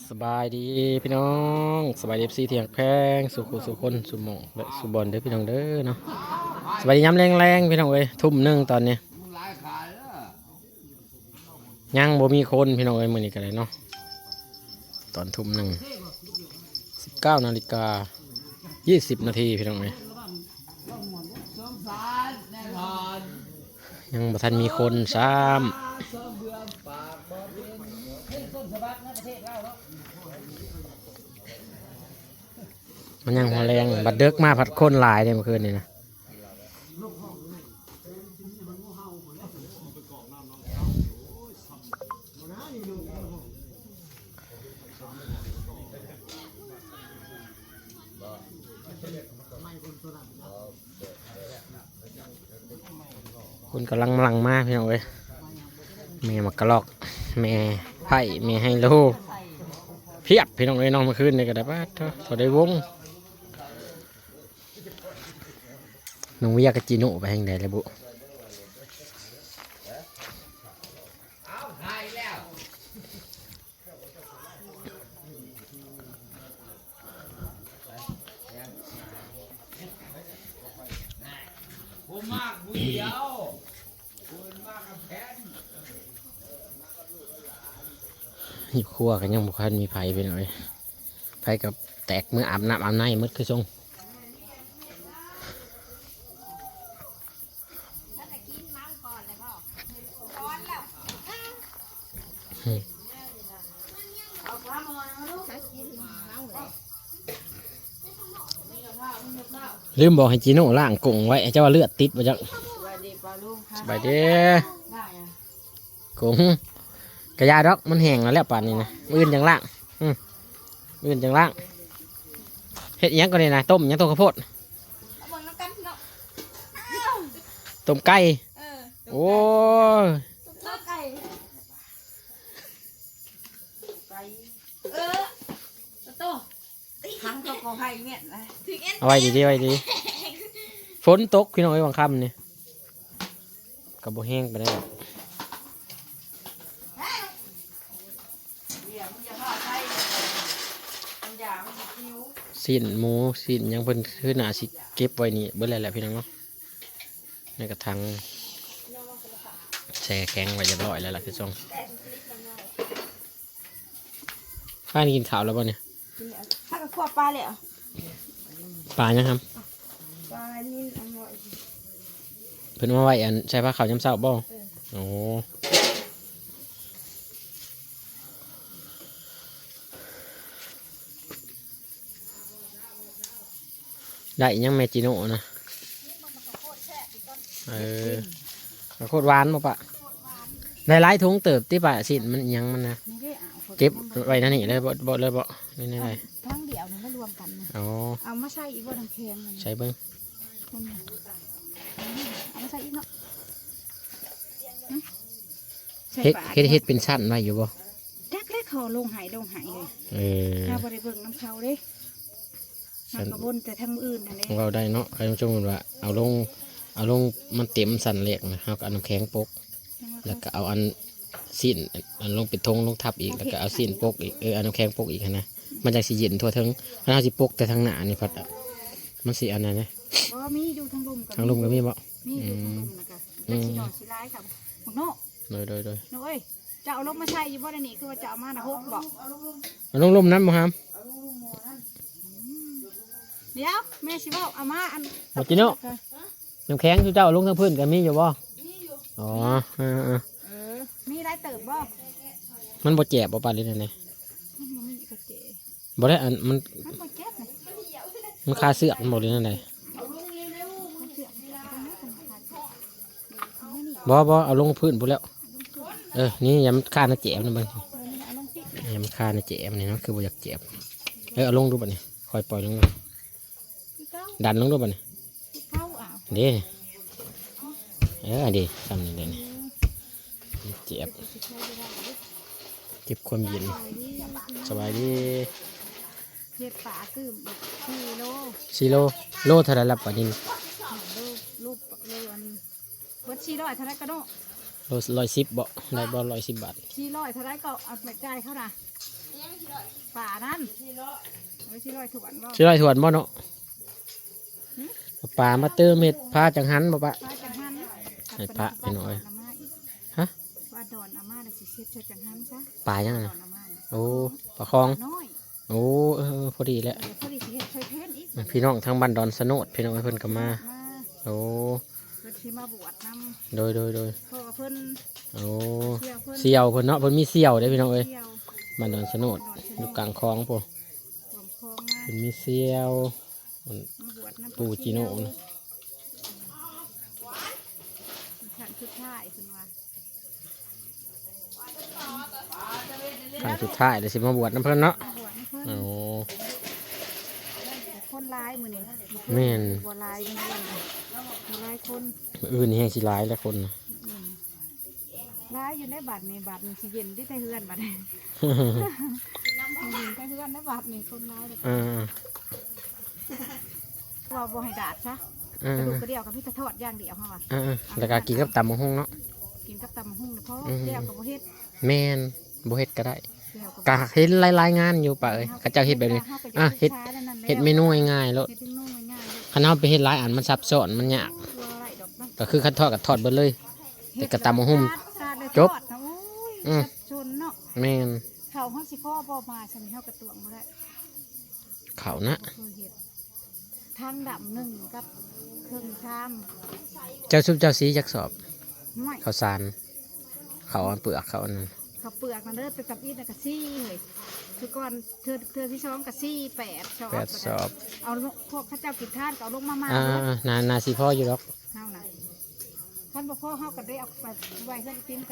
สบายดีพี่น้องสบายดีซีเถียงแพงสุขุสุคนสุหมองและสุบอลเด้อพี่น้องเด้อเนาะสบายดีย้ำแรงๆพี่น้องเอ้ยทุ่มหนึ่งตอนนี้ยังบ่มีคนพี่น้องเอ้ยมื้อนี้กันเลยเนาะตอนทุ่มหนึ่ง19:20 นาทีพี่น้องเอ้ยยังบ่ทันมีคนซ้ำมันยังหัวแรงบัดเด็กมาผัดคนหลายเลยเมื่อคืนนี่นะคนกำลังลังมากพี่น้องเอ้ยแม่มักกะลอกแม่ไผ่แม่ไฮโลเพียบพี่น้องเอ้ยน้องเมื่อคืนนี่ก็ได้ป่ะพอได้วงน้องวิยากะจีโน่ไปแห่งใดเลยบุอยู่ครัวกันยังบุคันมีไผ่ไปหน่อยไผ่กับแตกเมื่ออาบน้ำอาบในมืดคือทรงลืมบอกให้จีโน่ล่างกุ้งไว้เจ้าว่าเลือดติดมาจังสบายดีกุ้งกระยาดอกมันแห้งแล้วป่านนี้นะมื้ออื่นจังล่างมื้ออื่นจังล่างเฮ็ดยังก็ได้นะต้มยังต้มข้าวโพดต้มไก่โอ้ยเอาไว้ดีไว้ดีฝนตกพี่น้องไอ้บางค่ำนี่กับโบแห้งไปได้หรอกสิ้นหมูสิ้นยังเพิ่นคือหนาสิเก็บไว้นี่เบิ่งแหละพี่น้องเนาะในกระถางแช่แข็งไว้เรียบร้อยแล้วล่ะคือส่งฟ้านี่กินข้าวแล้วป่ะเนี่ยถ้ากับขั้วปลาเลยเหรอปลายังครับปลานี่อร่อยเพิ่นมาไว้อันใช้ผ้าขาวย้ำเศร้าบ่โอ้ได้ยังเมจิโน่นะโคตรหวานมาปะได้หลายถุงเติบที่ปะสิมันยังมันนะเก็บไว้นั่นนี่เลยบ่เลยบ่นี่นี่ไรทั้งเดี่ยวมันก็รวมกันอ๋อเอามาใส่อีกว่าทางแข็งใส่เบิ้งเอามาใส่อีกเนาะเฮ็ดเป็นชั้นไว้อยู่บ่จักเล็กเขาลงหายเลยถ้าบริเบิงน้ำเขาเด้มันกระบนแต่ทั้งอื่นนั่นเองเราได้เนาะใครชมว่าเอาลงมันเต็มสันเล็กนะครับเอาน้ำแข็งปกแล้วก็เอาอันสิ้นอันลงปิดทงลงทับอีกแล้วก็เอาสิ้นปกอีกเอาน้ำแข็งปกอีกนะมันจะสีเย็นทั่วทั้งถ้าเราสิปกแต่ทางหน้านี่พัดมันสีอันนั้นนะมีอยู่ทางลุ่มก็มีบ่มีอยู่ทางลุ่มนะคะแล้วสีดอกสีลายค่ะมึงโน่โดยโน่จะเอาลงมาใช้อยู่บ่ได้นี่คือว่าจะเอามาหน้าหกบอกเอาลงน้ำบ่ครับเดี๋ยวแม่ชิบอกเอามาอันหมดจีโน่น้ำแข็งที่เจ้าลงทางพื้นกันมีอยู่บ่อ๋อมีไรเติบบ่มันบ่แจ็บบ่ปานนี้เลยบ่ได้อันมันคาเสือกมันบ่เลยนั่นเลยบ่เอาลงพื้นพุ่นแล้วนี่ยำคาหน้าแจ็บนะเบิ่งยำคาหน้าแจ็บนี่เนาะคือบ่อยากแจ็บเอาลงดูบัดนี้คอยปล่อยลงดันลงดูบัดนี้เด้ดีทำนี่เด้นี่เจ็บเก็บความเย็นสบายดีเห็ดป่าคือ4 โลเท่าไรละป่านินรูปอันเบิด400เท่าไรก็ได้ โล110บ่ได้บ่110 บาท 400เท่าไรก็เอาไปจ่ายเขาน่ะป่านั่น400ถ่วนบ่ สิ100ถ้วนบ่เนาะเอาปลามาเติมเม็ดพาจังหันบ่ปะ ป้าจังหัน ให้พระไปหน่อยฮะ ว่าดอนอาม่าน่ะสิเช็ดเชิดจังหันซะ ปลายัง ด น่ะ อนอาม่าน่ะ โอ้ปลาคอง น้อย โอ้พอดีแล้ว พอดีสิเฮ็ดช่วยเทนอีก พี่น้องทางบ้านดอนสโนดพี่น้องเพิ่นก็มา มา โอ้ เพิ่นสิมาบวชนำ โดย เพราะว่าเพิ่น โอ้ เที่ยวเพิ่น เสี่ยวเพิ่นเนาะเพิ่นมีเสี่ยวเด้อพี่น้องเอ้ย เที่ยว บ้านดอนสโนดอยู่กลางคลองพุ่น รวมคลองมา เพิ่นมีเสี่ยวเพิ่น มาบวชนำ ปู่จิโน่นะ ขันสุดท้ายเพิ่นว่า ครั้งสุดท้ายเดี๋ยวสิมาบวชน้ำเพิ่นเนาะ มาบวชให้เพิ่น โอ้ คนร้ายมื้อนี้ แม่น บ่ร้ายมื้อนี้บ่ร้ายคน มื้ออื่นนี่แฮงสิหลายแล้วคนน่ะ ร้ายอยู่ในบัดนี้บัดนี้สิเย็นที่ไทเฮือนบัดนี้เย็นไทเฮือนในบัดนี้คนร้ายเลย อ่า ว่าบ่ให้ดาดซะ อ่าก ระดูกกระเดี่ยวกับพี่ตะทอดอย่างเดียวเฮาว่า แล้วก็กินกับตำบักหุ่งเนาะ กินกับตำหุ่งเพราะเดี่ยวกับบ่เฮ็ด แม่นบ่เฮ็ดก็ได้ เดี่ยวกับ ก็เฮ็ดหลายๆงานอยู่ป่ะเอ้ยเขาเจ้าเฮ็ดแบบนี้อ่ะเฮ็ดเมนูง่ายๆแล้ว เฮ็ดเมนูง่ายๆเลย คันเฮาไปเฮ็ดหลายอันมันซับซ้อนมันยาก ตัวอะไรดอกนั่น ก็คือคันทอดก็ทอดเบิดเลย แต่กระตำบักหุ่ง จบ อืมชนเนาะ แม่น เขาเฮาสิพ่อบ่มาฉันเฮากระตวงบ่ได้ เขานะ คือเฮ็ดทางดำหนึ่งกับครึ่งชาม เจ้าซุปเจ้าสีจักสอบ ห้วย ข้าวสารเขาอันเปลือกเขาอันนั้น เขาเปลือกมันเด้อไปกับอีน่ะก็ซี่เฮ้ยคือก่อนเธอที่ช้องก็ซี่8 8สอบ เอาลงพวกพระเจ้ากินทานก็เอาลงมา อ่านาสิพ่ออยู่ดอก เฮาน่ะท่านบ่พ่อเฮาก็ได้เอาไปไว้เฮือนติมกั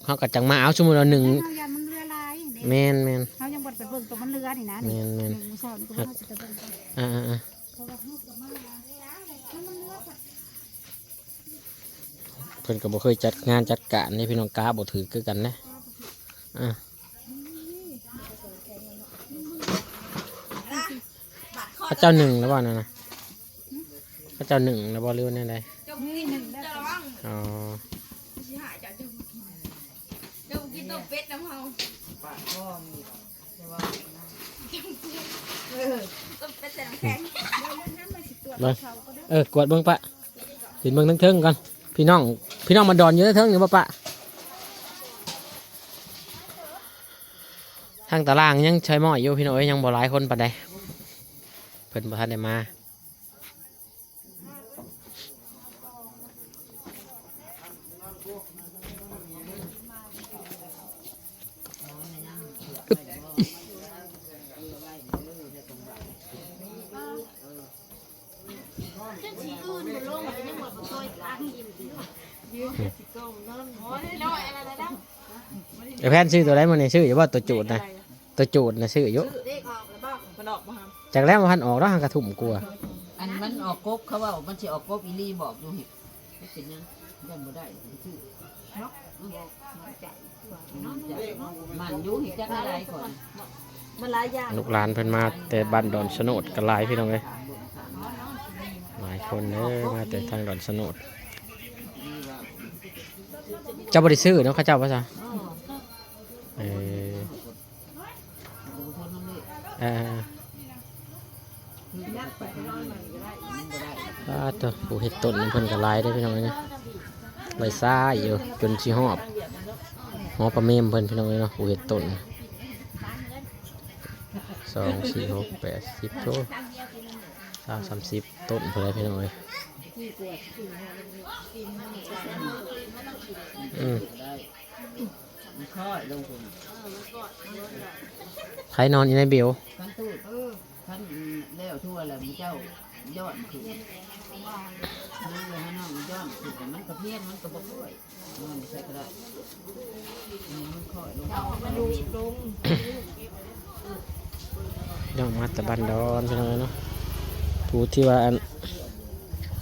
เฮาก็จังมาเอาสมมุติว่าหนึ่ง เฮายันมันเรือลายนี่ แม่น เฮายังบ่ได้ไปเบิ่งตัวมันเรือนี่นะ แม่ นี่ น มื้อเช้านี่ก็ว่าเฮาสิไปเบิ่งกัน อ่า เพราะว่าเฮาก็มาแล้วมันเรือค่ะ เพิ่นก็บ่เคยจัดงานจัดการนี่พี่น้องกาบ่ถือคือกันนะพระเจ้าหนึ่งแล้วบ่นั่นน่ะพระเจ้าหนึ่งแล้วบ่เรือว่าแน่ใด นี่หนึ่งได้อ อ๋อ เดี๋ยวกินต้มเป็ดน้ำเฮาต้มเป็ดใส่น้ำแข็ง เบิ่งกวดเบิ่งปะขึ้นเบิ่งทั้งเทิงก่อนพี่น้องมาดอนอยู่ทั้งเทิงอยู่บ่ปะทางตารางยังใช้หม้ออยู่พี่น้องเอ้ยยังบ่หลายคนปานใดเพิ่นบ่ทันได้มาไอ้แพนซื้อตัวไหนมาเนี่ยซื้ออยู่ว่าตัวจูดนะตัวจูดนะซื้ออยู่ มันออกมา จากแล้วมาพันออกแล้วหันกระถุ่มกลัว อันมันออกกบเขาว่ามันจะออกกบอีลี่บอกดูเห็ดไม่เป็นยังยังบ่ได้ชื่อมันอยู่เห็ดจักอะไรก่อน มันหลายอย่าง ลูกหลานเพิ่นมาแต่บ้านดอนสโนดกันหลายพี่น้องเลยหลายคนเด้อมาแต่ทางดอนสโนดเจ้าบริซื้อเนาะเข้าเจ้าภาษาเออตัวผู้เห็ดต้นนี่เพิ่นก็หลายได้อพี่น้องเลยใบซ่าอยู่จนสิหอบปลาเมมเพิ่นพี่น้องเลยเนาะผู้เห็ดต้น2 4 6 8 10โต30ต้นเพื่อพี่น้องเลยใครนอนอยู่ในเบล ท่านตู้ท่านแล้วทั่วแล้วมีเจ้ายอดขึ้นนั่นเลยน้องยอดขึ้นแต่มันกระเพี้ยนมันกระบอกด้วยมันใส่กระดาษมันค่อยลง ย่องมาแต่บ้านดอนพี่น้องเนาะผู้ที่ว่า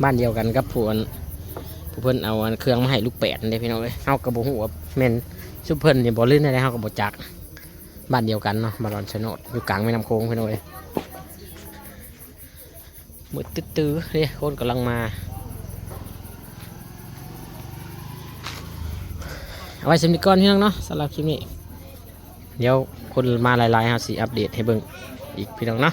บ้านเดียวกันกับผู้เพิ่นเอาเครื่องมาให้ลูกแปดนี่พี่น้องเลยเฮากระบอกหัวแม่นซุปเพิ่นนี่บ่ลื่นอะไรเฮากระบอกจักบ้านเดียวกันเนาะบ้านดอนชะโนดอยู่กลางแม่น้ำโขงพี่น้องเลยมืดตื้อๆเนี่ยคนกำลังมา เอาไว้สำหรับก่อนพี่น้องเนาะสำหรับคลิปนี้เดี๋ยวคนมาหลายๆเฮาสิอัปเดตให้เบิ่งอีกพี่น้องเนาะ